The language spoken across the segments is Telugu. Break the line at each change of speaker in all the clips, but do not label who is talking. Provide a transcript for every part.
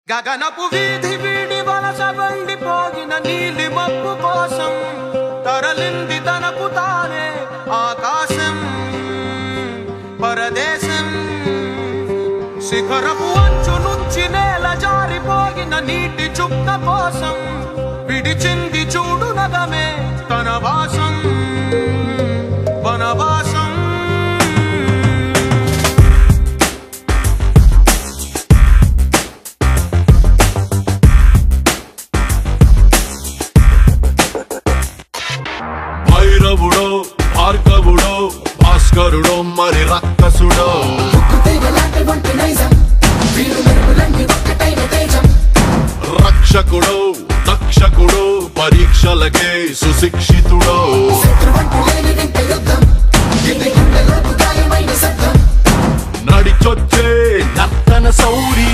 గగనపు వీధి వీడి వలస వండిపోగిన నీలి మబ్బు కోసం తరలింది తనకు తానే ఆకాశం పరదేశం. శిఖరపు అంచు నుంచి నేల జారిపోగిన నీటి చుక్క కోసం విడిచింది చూడు నగమే తన వాసం వనవాసం.
భైరవుడో భార్గవుడో భాస్కరుడో మరి రక్కసుడో రక్షకుడో దక్షకుడో పరీక్షలకే సుశిక్షితుడో నడిచొచ్చే నర్తన సౌరి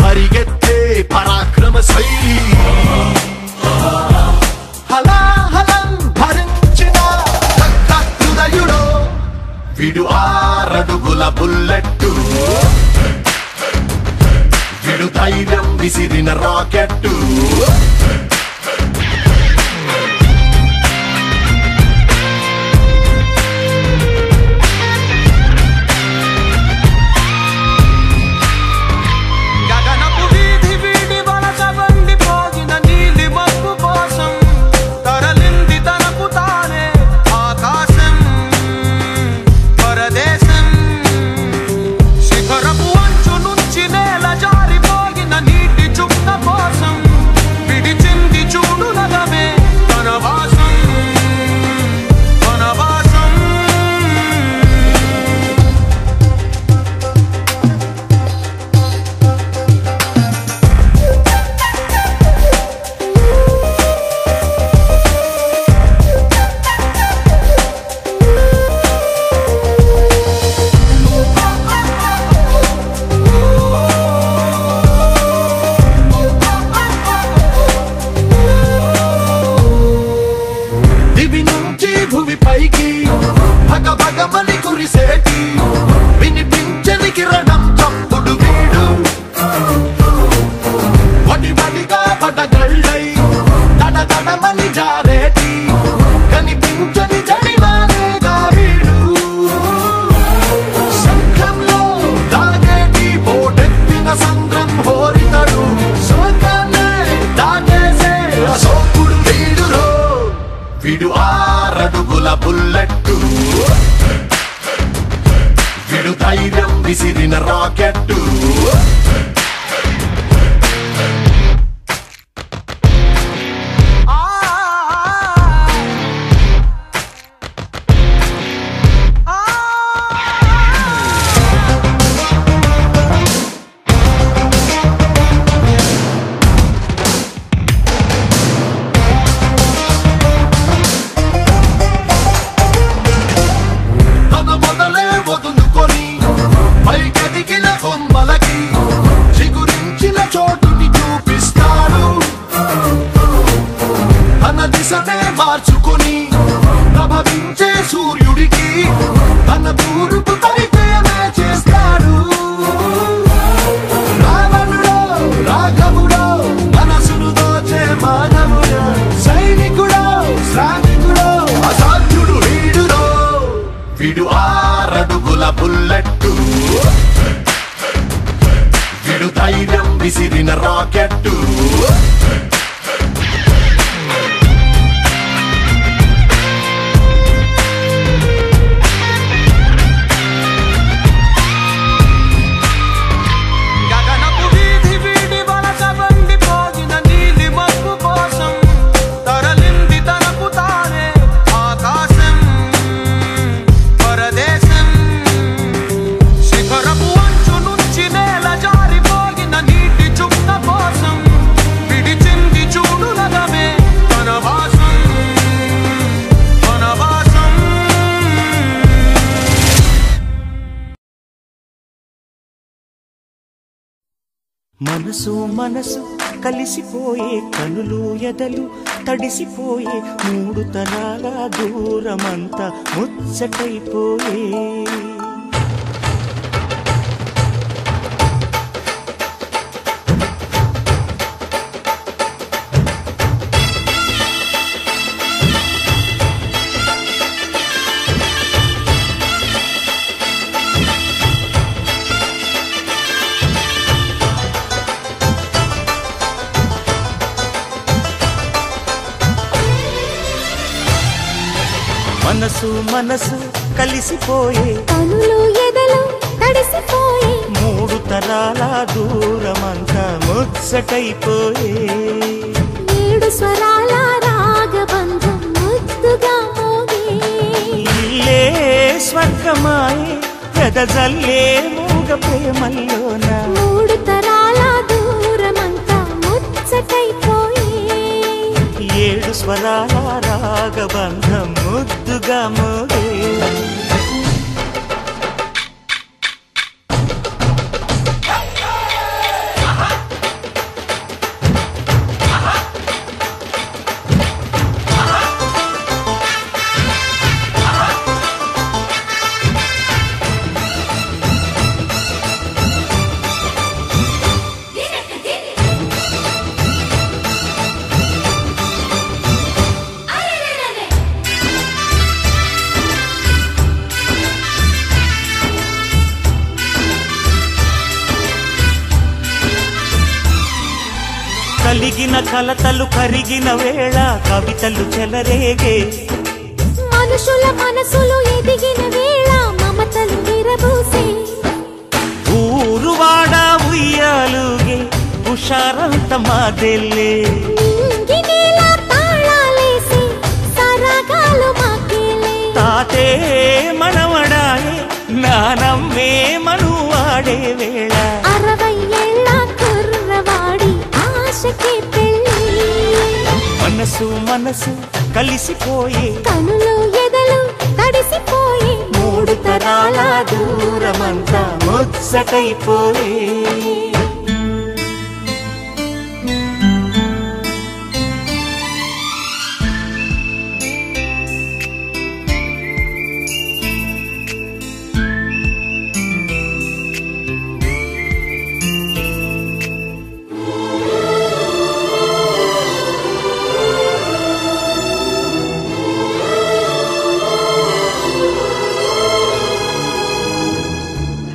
పరిగెత్తే పరాక్రమ శైలి విడు ఆరడుగుల బుల్లెట్టు విడు ధైర్యం విసిరిన రాకెట్టు
గగనపు వీధి వీడి వలస వండిపోగిన నీలి మబ్బు కోసం తరలింది తనకు తానే ఆకాశం పరదేశం. శిఖరపు అంచు నుంచి నేల జారిపోగిన నీటి చుక్క కోసం విడిచింది చూడు నగమే తన వాసం వనవాసం.
దివి నుంచి భూమి పైకి భగ భగమని కురిసేటి వినిపించని కిరణం చప్పుడు వీడు వడి వడిగా పడగళ్ళై తడ తడమని జారేటి కనిపించని జడివానేగా వీడు శంఖంలో దాగేటి పోటెత్తిన సంద్రం హోరితడు శోకాన్నే దాటేసే అశోకుడు వీడురో. విడు ఆరడుగుల బుల్లెట్టు విడు ధైర్యం విసిరిన రాకెట్టు తన మొదలే వదులుకొని పైకెదిగిన కొమ్మలకి చిగురించిన చోటుని చూపిస్తాడు. తన దిశనే మార్చుకొని ప్రభవించే సూర్యుడికి తన తూర్పు పరిచయమే చేస్తాడు. రావణుడో రాఘవుడో మనసును దోచే మానవుడో సైనికుడో శ్రామికుడో అసాధ్యుడు వీడురో. విడు ఆరడుగుల బుల్లెట్టు విడు ధైర్యం విసిరిన రాకెట్టు
గగనపు వీధి వీడి వలస వండిపోగిన నీలి మబ్బు కోసం తరలింది తనకు తానే ఆకాశం పరదేశం. శిఖరపు అంచు నుంచి నేల జారిపోగిన నీటి చుక్క కోసం విడిచింది చూడు నగమే తన వాసం వనవాసం.
మనసు మనసు కలిసిపోయే కనులు ఎదలు తడిసిపోయే మూడు తరాల దూరమంతా ముచ్చటైపోయే మనసు మనసు కలిసిపోయే
కనులు ఎదలు తడిసిపోయే
మూడు తరాల దూరమంతా ముచ్చటైపోయే
ఏడు స్వరాల రాగబంధం ముద్దుగా మోగే
ఇల్లే స్వర్గమాయే వెదజల్లే మూగ ప్రేమల్లోన
మూడు తరాల దూరమంతా ముచ్చటైపోయే
ఏడు స్వరాల రాగబంధం ముద్దుగా మోగే కలిగిన కలతలు కరిగిన వేళ కవితలు చెలరేగే
మనుషుల మనసులు ఎదిగిన వేళ మమతలు విరబూసే
ఊరువాడ ఉయ్యాలుగే హుషారంత మాదెల్లే
నింగినేల తాళాలేసి సరాగాలు మాకేలే
తాతే మనవడాయే నానమ్మే మనువాడే వేళ
60 ఏళ్ళ కుర్రవాడి ఆశకి పెళ్ళి
మనసు మనసు కలిసిపోయే
కనులు ఎదలు తడిసిపోయి
మూడు తరాల దూరమంతా ముచ్చటైపోయే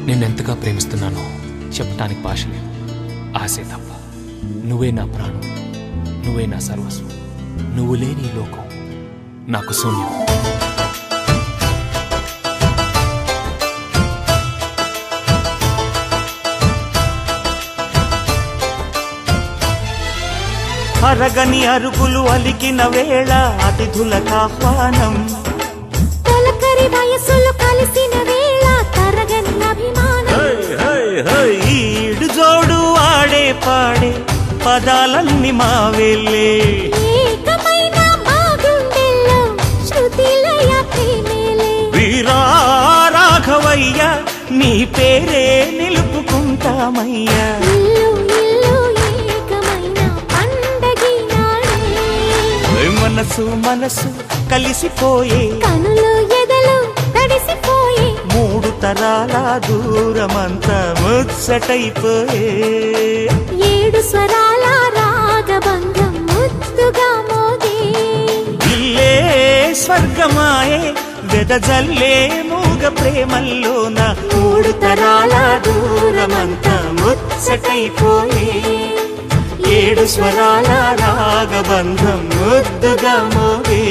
నిన్నెంతగా ప్రేమిస్తున్నానో చెప్పటానికి భాష లేదు. ఆశే తప్ప. నువ్వే నా ప్రాణం, నువ్వే నా సర్వస్వం. నువ్వు లేని ఈ లోకం నాకు శూన్యం.
అరగని అరుగులు అలికిన వేళ అతిథులకు ఆహ్వానం
తొలకరి వయసులు కలిసిన వేళ తరగని అభిమానం
ఈడు జోడు ఆడే పాడే పదాలన్నీ మావేలే
ఏకమైన మా గుండెల్లో శృతిలయ ప్రేమేలే
వీరా రాఘవయ్య నీ పేరే నిలుపుకుంటామయ్యా
ఇల్లు ఇల్లు ఏకమైన పండగి నాడే
మనసు మనసు కలిసిపోయే
కనులు ఎదలు తడిసిపోయి
మూడు తరాల దూరమంతా ముచ్చటైపోయే
ఏడు స్వరాల రాగబంధం ముద్దుగా మోగే
ఇల్లే స్వర్గమాయే వెదజల్లే మూగ ప్రేమల్లోన మూడు తరాల దూరమంతా ముచ్చటైపోయే ఏడు స్వరాల రాగబంధం ముద్దుగా మోగే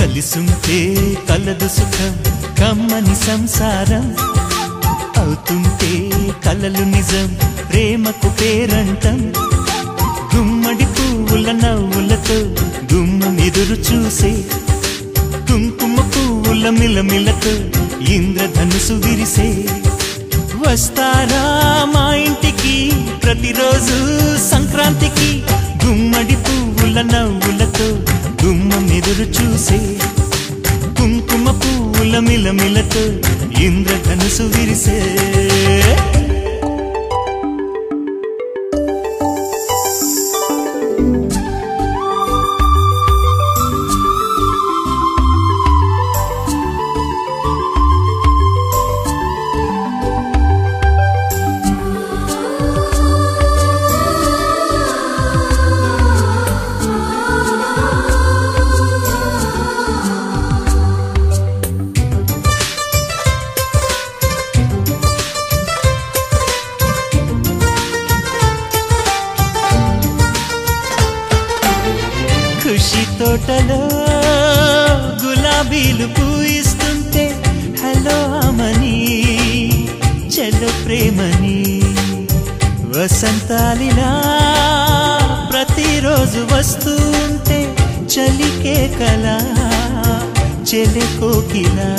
కలిసుంటే కలదు సుఖం కమ్మని సంసారం అవుతుంటే కలలు నిజం ప్రేమకు పేరంటం గుమ్మడి పువ్వుల నవ్వులతో గుమ్మం ఎదురు చూసే కుంకుమ పువ్వుల మిలమిలతో ఇంద్రధనుసు విరిసే. వస్తారా మా ఇంటికి ప్రతిరోజు సంక్రాంతికి, గుమ్మడి పువ్వుల నవ్వులతో గుమ్మం ఎదురు చూసే. కుంకుమ పువ్వుల మిలమిలతో ఇంద్రధనుసు విరిసే. ఖుషి తోటలో గులాబీలు పూయిస్తుంటే హలో అమని చెల్లో ప్రేమని. వసంతాలిలా ప్రతిరోజు వస్తుంటే చలికే కలా చెలె కోకిలా.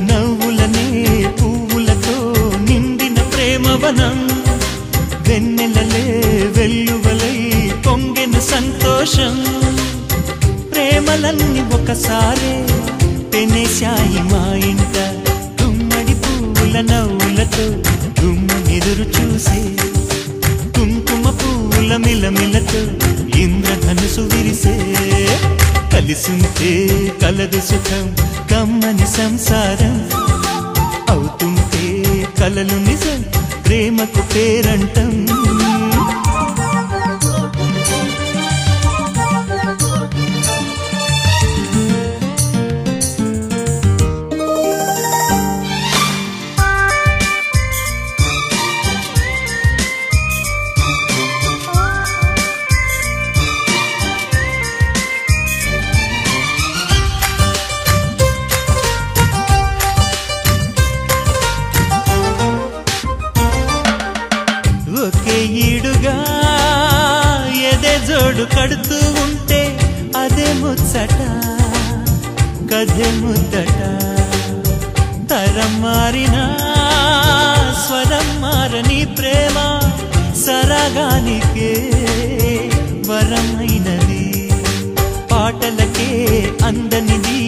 నవ్వులనే పువ్వులతో నిండిన ప్రేమవనం, వెన్నెలలే వెల్లువలై పొంగెన సంతోషం. ప్రేమలన్నీ ఒకసారే పెనేశాయి మా ఇంట. గుమ్మడి పువ్వుల నవ్వులతో గుమ్మం ఎదురు చూసే. కుంకుమ పువ్వుల మిలమిలతో ఇంద్రధనుసు విరిసే. కలిసుంటే కలదు సుఖం కమ్మని సంసారం, అవుతుంటే కలలు నిజం ప్రేమకు పేరంటం. ఒకే ఈడుగా ఎదే జోడు కడుతూ ఉంటే అదే ముచ్చట కథే ముద్దట. తరం మారినా స్వరం మారని ప్రేమ సరగానికే వరమైనది. పాటలకే అందనిది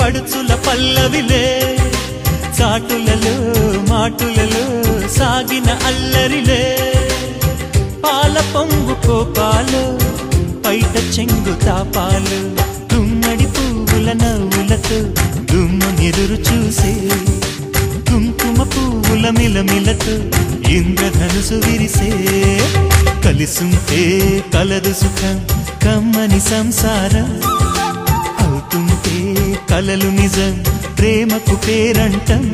పడుచుల పల్లవిలే. చాటులలో మాటులలో సాగిన అల్లరిలే. పాల పొంగు కోపాలు పైట చెంగు తాపాలు. గుమ్మడి పువ్వుల నవ్వులతో గుమ్మం ఎదురు చూసే. కుంకుమ పువ్వుల మిలమిలతో ఇంద్రధనుసు విరిసే. కలిసుంటే కలదు సుఖం కమ్మని సంసారం, అవుతుంటే కలలు నిజం ప్రేమకు పేరంటం.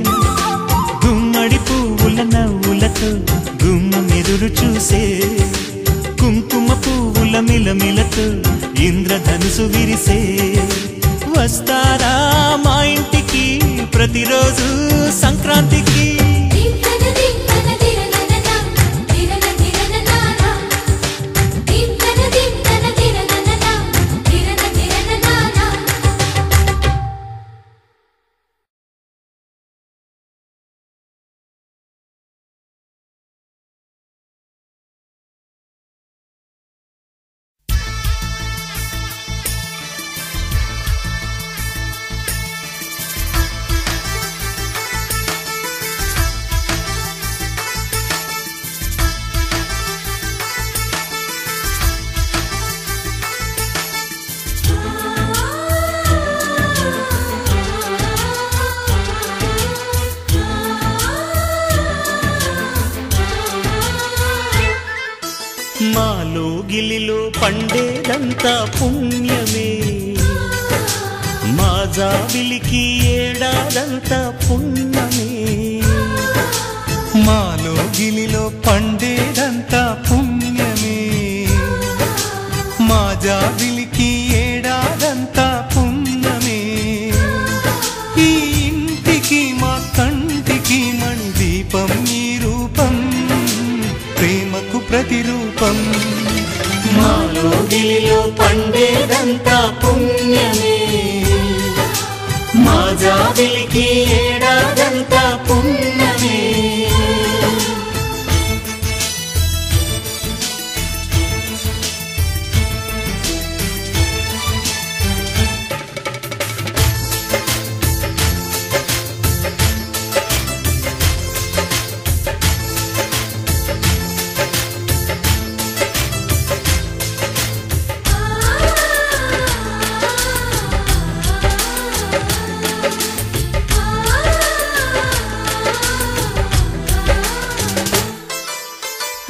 గుమ్మడి పువ్వుల నవ్వులతో గుమ్మం ఎదురు చూసే. కుంకుమ పువ్వుల మిలమిలతో ఇంద్రధనుసు విరిసే. వస్తారా మా ఇంటికి ప్రతిరోజు సంక్రాంతికి. మాలో గిలిలో పండేదంతా పుణ్యమే, మా జాబిలికి ఏడాదంతా పుణ్యమే.
మాలో గిలిలో పండేదంతా పుణ్యమే, మా జాబిలికి ఏడాదంతా పుణ్యమే. ఈ ఇంటికి మా కంటికి మణి దీపం ఈ రూపం, ప్రేమకు ప్రతిరూపం.
మాలో గిలిలో పండేదంతా పుణ్యమే, మా జాబిలికి ఏడాదంతా పుణ్యమే.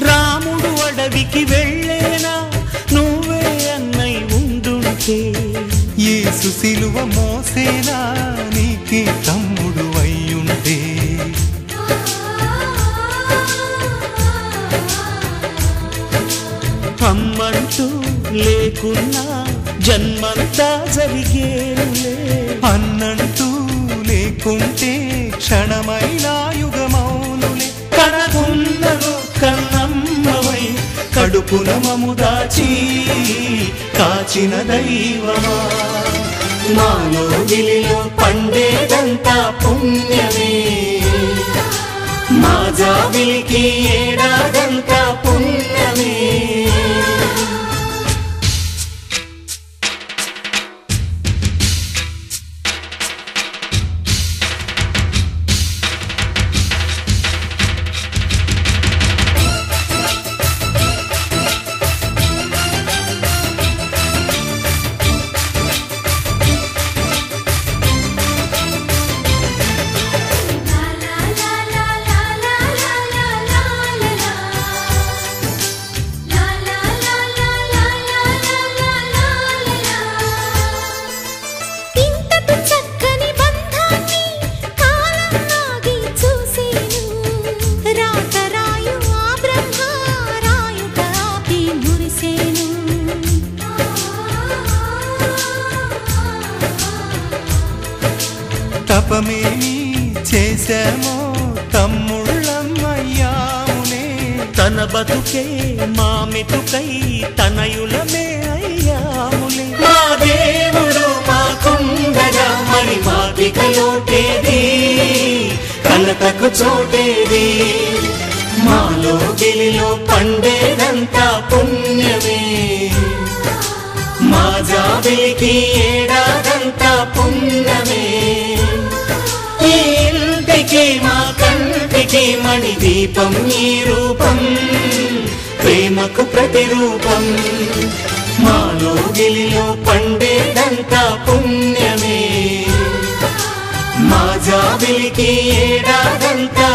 రాముడు అడవికి వెళ్ళేనా నువ్వే అన్నై ఉండుంటే,
యేసు సిలువ మోసేనా నీకే తమ్ముడు అయ్యుంటే.
అమ్మంటూ లేకున్నా జన్మంతా జరిగేనులే.
అన్నంటూ లేకుంటే క్షణమైనా యుగమౌనులే.
కనకున్నను కన్నమ్మవై కడుపున మము దాచి కాచిన దైవమా, మాలో గిలిలో పండేదంతా పుణ్యమే. మా జాబిలికి ఏడాదంతా పుణ్యమే.
తపమేమి చేశామో తమ్ముళ్ళమ్మయ్యామునే.
తన బతుకే మా మెతుకై తనయులమే అయ్యాములే. మా దేవుడు మాకుండగా మరి మాకిక లోటేది, కలతకు చోటేది. మాలో గిలిలో పండేదంతా పుణ్యమే. మా జాబిలికి ఏడాదంతా పుణ్యమే. ఈ ఇంటికి మా కంటికి మణి దీపం ఈ రూపం, ప్రేమకు ప్రతిరూపం. మాలో గిలిలో పండేదంతా పుణ్యమే. మా జాబిలికి ఏడాదంతా